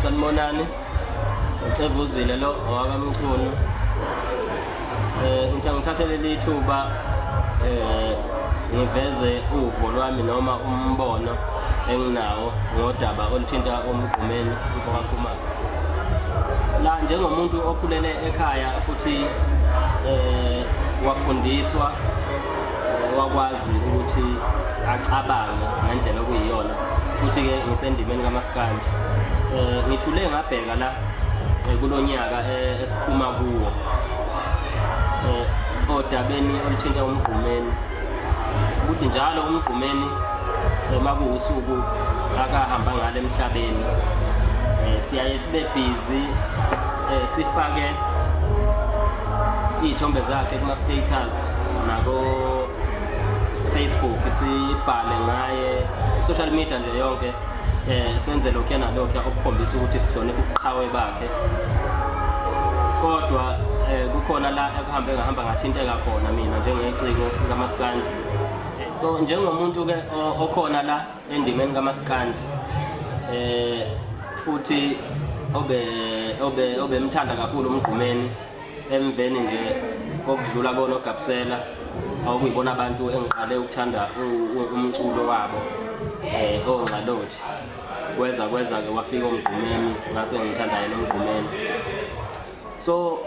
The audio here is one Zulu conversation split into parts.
Sanibonani. Ucevuzile lo owakamchunu. Ngithathe leli thuba ngiveze uvo lwami noma umbono enginawo ngodaba oluthinta umgqumeni uNkomakhumalo. La njengomuntu okhulele ekhaya futhi wafundiswa wakwazi ukuthi acabange ngendlela okuyiyona futhi ke ngisendimeni kaMaskandi. Ngithule ngabheka la kulonyaka esiphuma kuwo odabeni oluthinta umgqumeni ukuthi njalo umgqumeni makuwusuku akahamba ngale emhlabeni siyaye sibe busy sifake izithombe zakhe kuma status nako Facebook sibhale ngaye social media nje yonke senze lokho nalokho okukhombisa ukuthi sihlonipha ubuqhawe bakhe. Kodwa kukhona la ehamba ngathinteka khona mina njengeciko kaMaskandi. So njengomuntu ke okhona la endimeni kaMaskandi futhi obemthanda kakhulu umgqumeni emveni nje kokudlula kona oGabsela okuyibona abantu engiqale ukuthanda umculo wabo onxalothi kweza ke wafika umgqumeni ngase ngithanda yena umgqumeni. So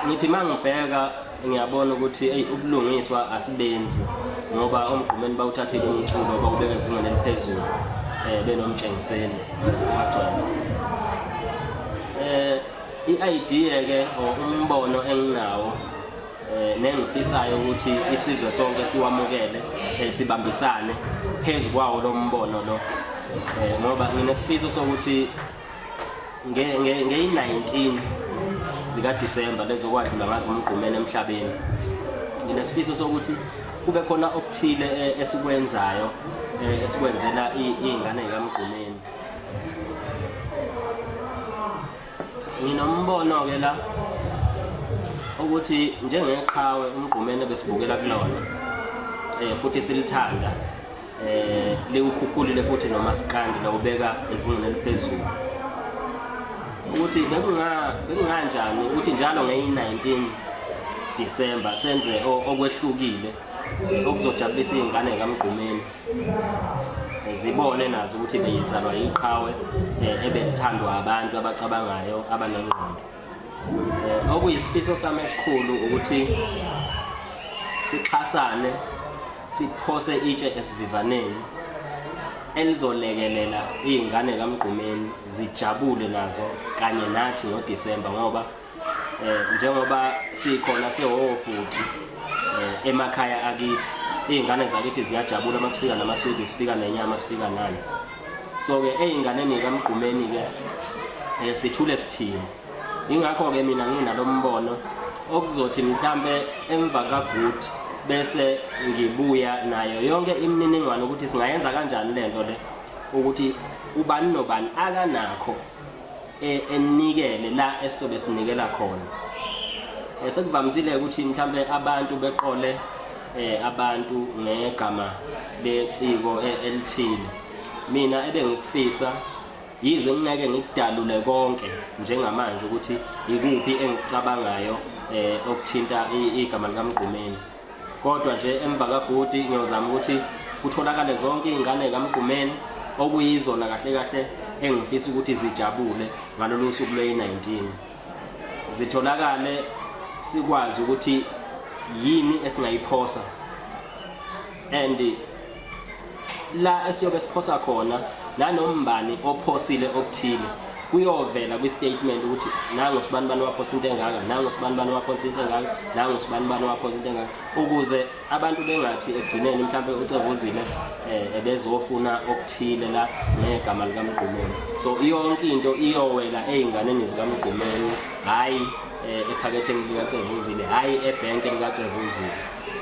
ngithi mangibheka ngiyabona ukuthi ubulungiswa asibenzi ngoba umgqumeni bawuthathile umculo bawubeka ezingeni eliphezulu benomtshengiseni wagcwensa. I-idea ke umbono enginawo nengifisayo ukuthi isizwe sonke siwamukele sibambisane phezulu kwawo lo mbono lo ngoba nginesifiso sokuthi nge-19 zika December lezokwadlula ngazo umgqumeni emhlabeni. Nginesifiso sokuthi kube khona okuthile esikwenzayo esikwenzela izingane zikaMgqumeni. Nginombono ke la ukuthi njengeqhawe umgqumeni besibukela kulona futhi silithanda liwukhuphulile futhi noMaskandi lawubeka ezingeni eliphezulu ukuthi bekunganjani ukuthi njalo nge-19 December senze okwehlukile okuzojabulisa izingane zikaMgqumeni zibone nazo ukuthi beyizalwa iqhawe ebelithandwa abantu abacabangayo abanengqondo. Okuyisifiso sami esikhulu ukuthi sixhasane siphose itshe esivivaneni elizolekelela izingane zikaMgqumeni zijabule nazo kanye nathi ngoDisemba ngoba njengoba sikhona sewobhuti emakhaya akithi izingane zakithi ziyajabula masifika namaswidi sifika nenyama sifika nani. So ke ezinganeni zikaMgqumeni ke sithule sithini. Ingakho ke mina nginalombono okuzothi mhlambe emva kaGood bese ngibuya nayo yonke imininingwane ukuthi singayenza kanjani lento le ukuthi ubani nobani akanakho enikele la esobe sinikela khona. Sekuvamisile ukuthi mhlambe abantu beqole abantu ngegama leciko elithile. Mina ebengikufisa yize ngingeke ngikudalule konke njengamanje ukuthi ikuphi engikucabangayo okuthinta igama likaMgqumeni. Kodwa nje emva kaGood ngiyozama ukuthi kutholakale zonke izingane zikaMgqumeni okuyizona kahle engifisa ukuthi zijabule ngalolu suku lwe-19. Zitholakale sikwazi ukuthi yini esingayiphosa and la esiyobe siphosa khona nanombani ophosile okuthile kuyovela kwi-statement ukuthi nangu sibani bani waphosa into engaka nangu sibani bani waphosa into engaka nangu sibani bani waphosa into engaka ukuze abantu bengathi egcineni mhlawumbe uCevuzile ebezofuna okuthile la ngegama likaMgqumeni. So yonke into iyowela ezinganeni zikaMgqumeni hayi ephaketheni likaCevuzile hayi ebhenki likaCevuzile.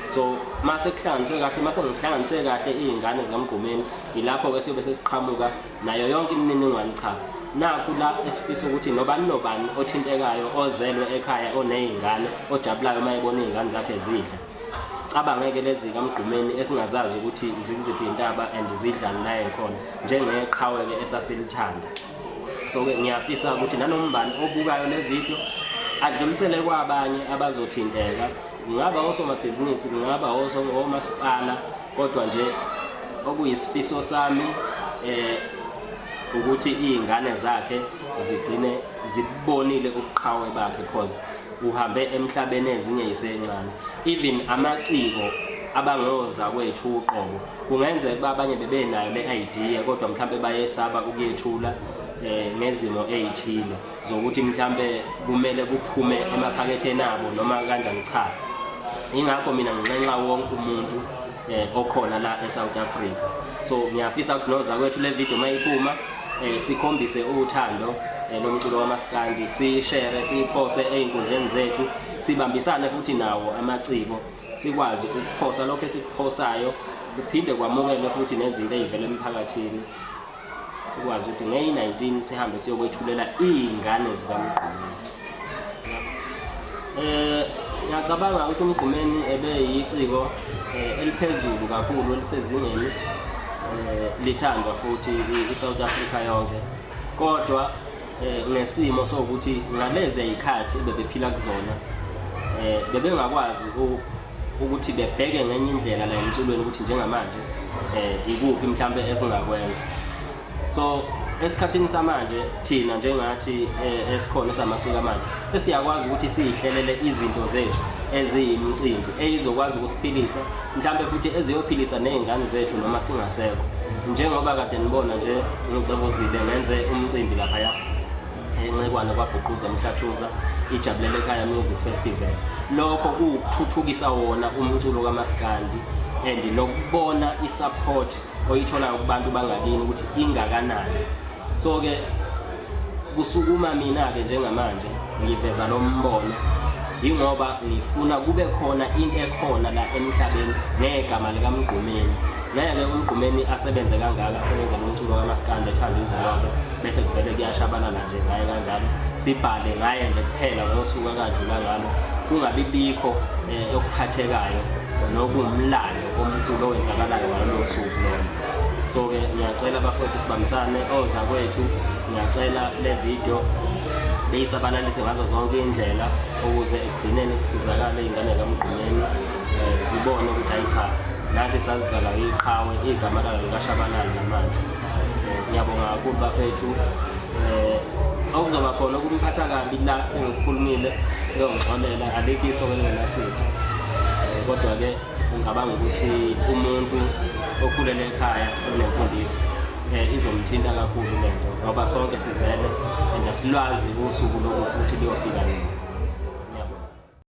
So mase kuhlanganiswe kahle mase ngihlanganise kahle izingane zikaMgqumeni ilapho ke siyobe sesiqhamuka nayo yonke imininingwane cha nakho la esifisa ukuthi nobani othintekayo ozelwe ekhaya onezingane ojabulayo mayebona izingane zakhe zidla sicabangeke lezi kaMgqumeni esingazazi ukuthi zikuziphi intaba and zidlala naye khona njengeqhawe ke esasilithanda. So ke ngiyafisa ukuthi nanombani obukayo le video adlulisele kwabanye abazothinteka, ngaba osomabhizinisi, ngaba omasipala, kodwa nje okuyisifiso sami ukuthi izingane zakhe zigcine zibonile ubuqhawe bakhe, because uhambe emhlabeni ezinye yisencane. Even amaciko abangoza kwethu uqobo kungenzeka ukuba abanye bebenayo le idea, kodwa mhlambe bayesaba ukuyethula ngezimo ezithile zokuthi mhlambe kumele kuphume emaphaketheni abo noma kanjani. Cha, ingakho mina nginenxa wonke umuntu okhona la eSouth Africa. So ngiyafisa ukuthi noza kwethu le video mayiphuma sikhombise uthando lomculo wamaskandi, sishare, siphose einkundleni zethu, sibambisane futhi nawo amaciko, sikwazi ukuphosa lokho esikuphosayo, kuphinde kwamukele futhi nezinto ezivela emphakathini, sikwazi ukuthi nge-19 sihambe siyokwethulela izingane zikaMgqumeni. Ngiyacabanga ukuthi uMgqumeni ebeyiciko eliphezulu kakhulu, elisezingeni lithandwa futhi iSouth Africa yonke, kodwa ngesimo sokuthi ngalezi izikhathi bebephila kuzona bebengakwazi ukuthi bebheke ngenye indlela la emculweni ukuthi njengamanje ikuphi mhlambe esingakwenza. So esikhathini samanje thina njengathi esikhona samaciko manje sesiyakwazi ukuthi sihlelele izinto zethu eziyimicimbi ezizokwazi ukusiphilisa, mhlambe futhi eziyophilisa nezingane zethu noma singasekho. Njengoba kade nibona nje ngicebozile ngenze umcimbi lapha eNcekwane kwaBhuquza Mhlathuza, ijabulele ekhaya music festival. Lokho ukuthuthukisa wona umculo kaMaskandi and nokubona isupport oyithola kubantu bangakini ukuthi ingakanani. So ke kusukuma mina ke njengamanje ngiveza lo mbono ingoba ngifuna kube khona into ekhona la emhlabeni negama lika Mgqumeni. Ngeke uMgqumeni asebenze kangaka, asebenze umculo kaMaskandi ethanda izwe lonke bese kuvele kuyashabalala nje ngaye kanjalo, sibhale ngaye nje kuphela ngosuku akadlula ngalo, kungabi bikho okuphathekayo nokumlando omkhulu owenzakalayo ngalolu suku lolo. So ke ngiyacela abafowethu sibambisane oza kwethu, ngiyacela le video beyisabalalise ngazo zonke indlela ukuze ekugcineni kusizakale izingane kaMgqumeni zibone ukuthi ayicha nathi sazizala iqhawe igama layo likashabalala namanje. Ngiyabonga kakhulu bafethu, okuzoba khona ukumphatha kabi la engikhulumile eyongixolela alikho isoka elingenasici, kodwa ke ngicabanga ukuthi umuntu okhulele ekhaya onemfundiso izomthinta kakhulu lento ngoba sonke sizele and asilwazi usuku lokuthi liyofika nini.